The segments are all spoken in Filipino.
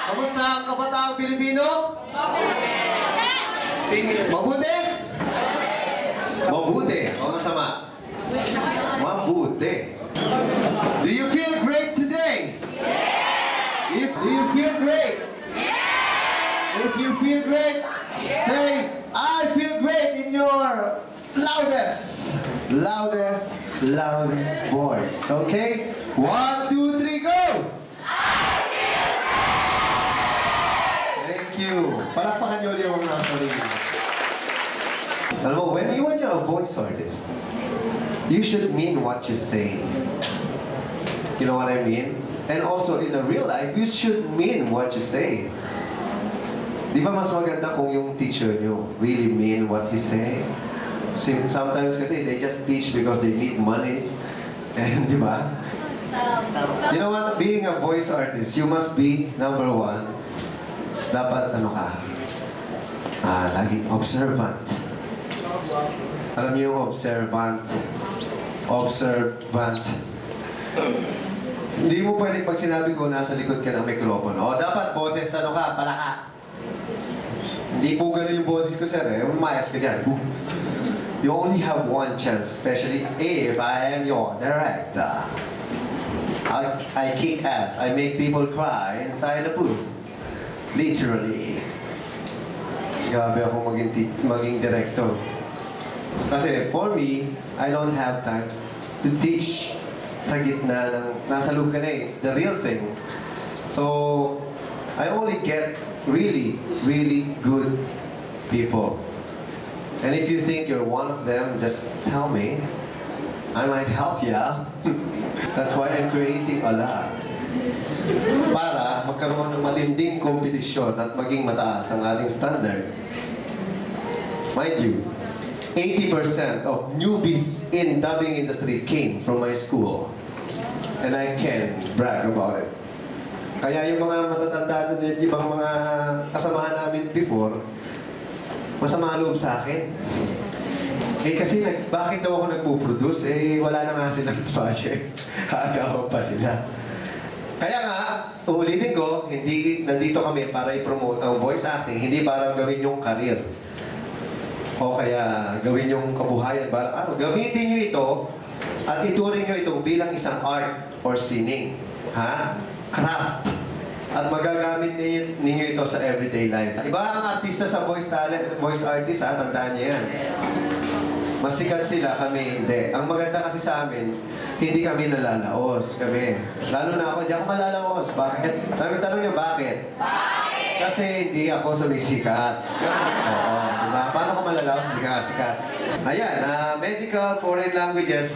Kamusta ang kabataang Pilipino? Mabuti? Mabuti. O masama? Mabuti. Do you feel great today? Do you feel great? If you feel great, say, I feel great in your loudest voice. Okay? 1, 2, 3, go! Thank you. Palakpakan nyo ulit yung mga sarili. Alam mo, when you're a voice artist, you should mean what you say. You know what I mean? And also, in a real life, you should mean what you say. Di ba mas maganda kung yung teacher nyo really mean what he say? Sometimes kasi they just teach because they need money. And di ba? You know what? Being a voice artist, you must be, number 1, dapat ano ka? Laging observant. Alam niyo yung observant? Observant. Hindi mo pwede pag sinabi ko nasa likod ka ng mikropono. O dapat boses, ano ka? Palaka. Hindi po ganun yung boses ko, sir. Umayas ka dyan. You only have one chance, especially if I am your director. I kick ass. I make people cry inside the booth. Literally. Grabe ako maging director. Kasi for me, I don't have time to teach sa gitna ng nasa loob ka na. It's the real thing. So, I only get really, really good people. And if you think you're one of them, just tell me. I might help you. That's why I'm creating a lot. Para magkaroon ng matinding kompetisyon at maging mataas ang ating standard. Mind you, 80% of newbies in dubbing industry came from my school. And I can brag about it. Kaya yung mga matatanda doon, ibang mga kasamahan namin before, masama loob sa akin. Kasi bakit daw ako nagpo-produce? Wala na nga silang project. Hagawa pa sila. Kaya nga, uulitin ko, nandito kami para i-promote ang voice acting, hindi para gawin yung career. O kaya gawin yung kabuhayan. Gamitin nyo ito at ituring nyo ito bilang isang art or sining. Craft. At magagamit ninyo ito sa everyday life. Iba ang artista sa voice artist, tandaan niyo yan. Mas sikat sila, kami hindi. Ang maganda kasi sa amin, hindi kami nalalaos. Lalo na ako, hindi ako malalaos. Bakit? Sabi tanong niyo, bakit? Bakit? Kasi hindi ako sumisikat. Oo, diba? Paano ko malalaos? Hindi ka sikat. Ayan, medical, foreign languages.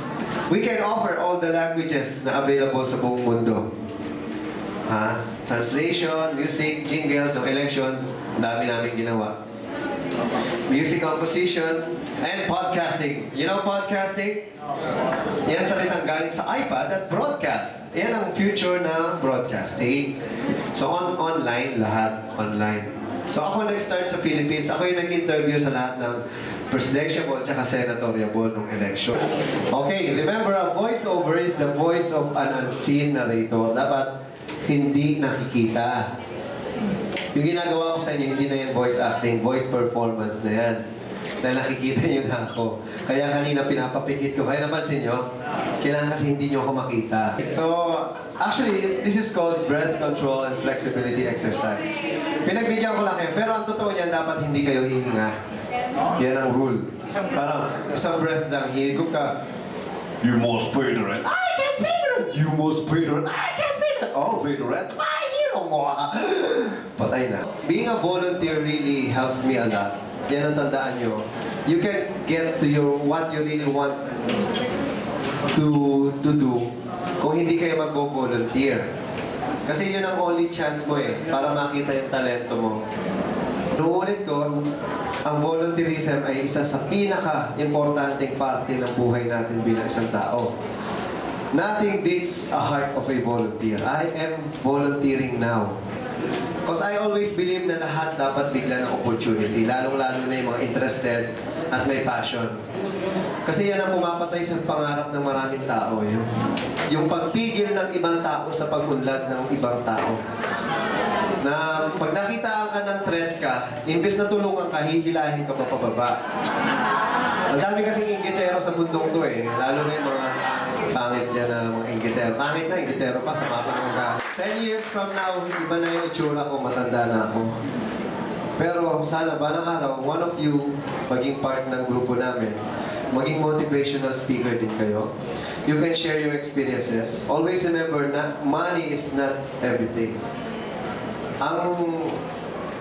We can offer all the languages na available sa buong mundo. Translation, music, jingles, ng election, dami namin ginawa. Music composition, and podcasting. You know podcasting? Yan salitang galing sa iPad at broadcast. Yan ang future ng broadcasting. So online, lahat online. So ako nag-start sa Philippines. Ako yung nag-interview sa lahat ng presidential at senatorial ng election. Okay, remember, a voiceover is the voice of an unseen narrator. Dapat hindi nakikita. Yung ginagawa ko sa inyo, hindi na yan voice acting, voice performance na yan. Na nakikita nyo na ako. Kaya kanina pinapapikit ko. Kaya napansin nyo, kailangan kasi hindi nyo ako makita. So, actually, this is called breath control and flexibility exercise. Pinagbigyan ko lang kayo, pero ang totoo niyan, dapat hindi kayo hihinga. Yan ang rule. Parang isang breath lang, hihigop ka. You must breathe it. I can breathe it. You must breathe it. I can breathe it. Oh, breathe it. My hero mo. Patay na. Being a volunteer really helps me a lot. Yan ang tandaan nyo. You can get to what you really want to do kung hindi kayo mag-volunteer. Kasi yun ang only chance mo para makita yung talento mo. Nuulit ko, ang volunteerism ay isa sa pinaka-importanting parte ng buhay natin bilang isang tao. Nothing beats a heart of a volunteer. I am volunteering now. Because I always believe na lahat dapat bigla ng opportunity, lalong-lalo na yung mga interested at may passion. Kasi yan ang pumapatay sa pangarap ng maraming tao. Yung pagpigil ng ibang tao sa pag-unlad ng ibang tao. Na pag nakitaan ka ng threat ka, imbes na tulungan ka, hihilahin ka pa pababa. Ang dami kasing inggitero sa bundong to eh. Lalo na yung mga pangit dyan na mga inggitero. Pangit na, inggitero pa, sama pa ng ka. 10 years from now, iba na yung itsura ko, matanda na ako. Pero sana balang araw, one of you maging part ng grupo namin, maging motivational speaker din kayo. You can share your experiences. Always remember na money is not everything.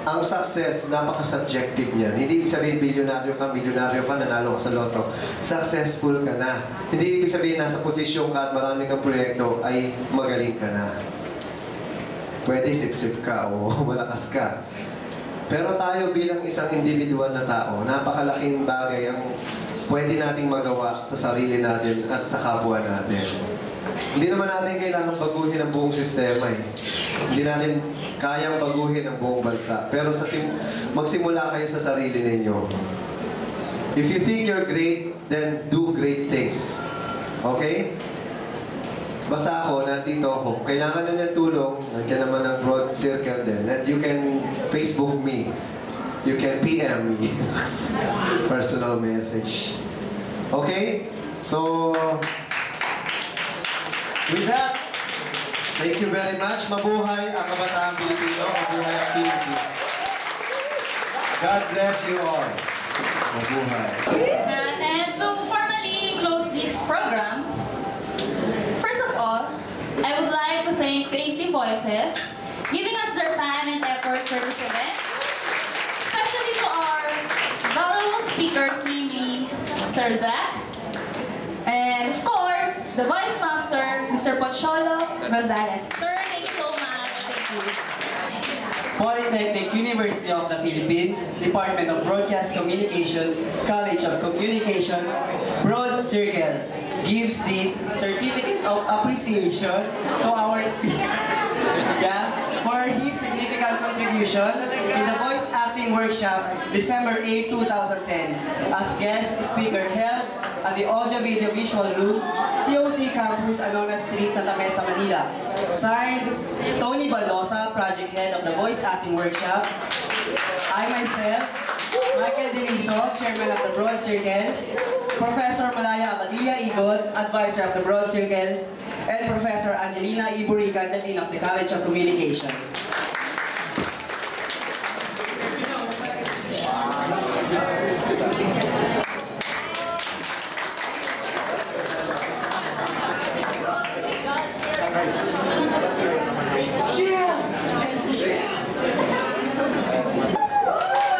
Ang success, napaka-subjective niyan. Hindi ibig sabihin milyonaryo ka, nanalo ka sa loto. Successful ka na. Hindi ibig sabihin nasa posisyon ka at marami kang proyekto ay magaling ka na. Pwede sip-sip ka o malakas ka. Pero tayo bilang isang individual na tao, napakalaking bagay ang pwede nating magawa sa sarili natin at sa kapwa natin. Hindi naman natin kailangan baguhin ang buong sistema eh. Hindi natin kayang baguhin ang buong bansa. Pero magsimula kayo sa sarili ninyo. If you think you're great, then do great things. Okay? Basta ako, nandito ako. Kailangan nyo ng tulong, nandiyan naman ang broad circle din. And you can Facebook me. You can PM me. Personal message. Okay? So, with that, thank you very much. Mabuhay ang kabataang Pilipino. Mabuhay ang Pilipino. God bless you all. Mabuhay. And to formally close this program, first of all, I would like to thank Creative Voices giving us their time and effort for this event. Especially to our valuable speakers, namely Sir Zach, and of course, the Voice Master, Mr. Pocholo Gonzalez. Sir, thank you so much. Thank you. Polytechnic University of the Philippines, Department of Broadcast Communication, College of Communication, Broad Circle gives this certificate of appreciation to our speaker. For his significant contribution in the voice acting workshop December 8, 2010 as guest speaker held at the Audio Video Visual Room, COC Campus, Anona Street, Santa Mesa, Manila. Signed, Tony Balosa, Project Head of the Voice Acting Workshop. I myself, Michael Deniso, Chairman of the Broad Circle. Professor Malaya Abadilla Igod, Advisor of the Broad Circle. And Professor Angelina Iburican, the Dean of the College of Communication.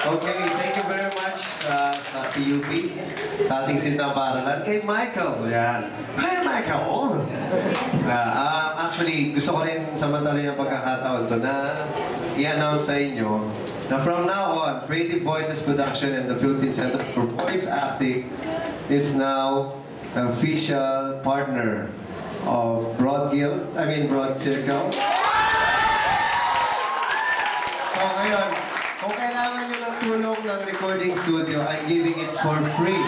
Okay, thank you very much sa PUP, sa ating sintang paralan. Kay Michael, yan. Hi, Michael! Actually, gusto ko rin samantalin ang pagkakataon to na i-announce sa inyo na from now on, Creative Voices Production and the Philippine Center for Voice Acting is now an official partner of Broad Circle. So ngayon, kung kailangan nyo ng tulong ng recording studio, I'm giving it for free.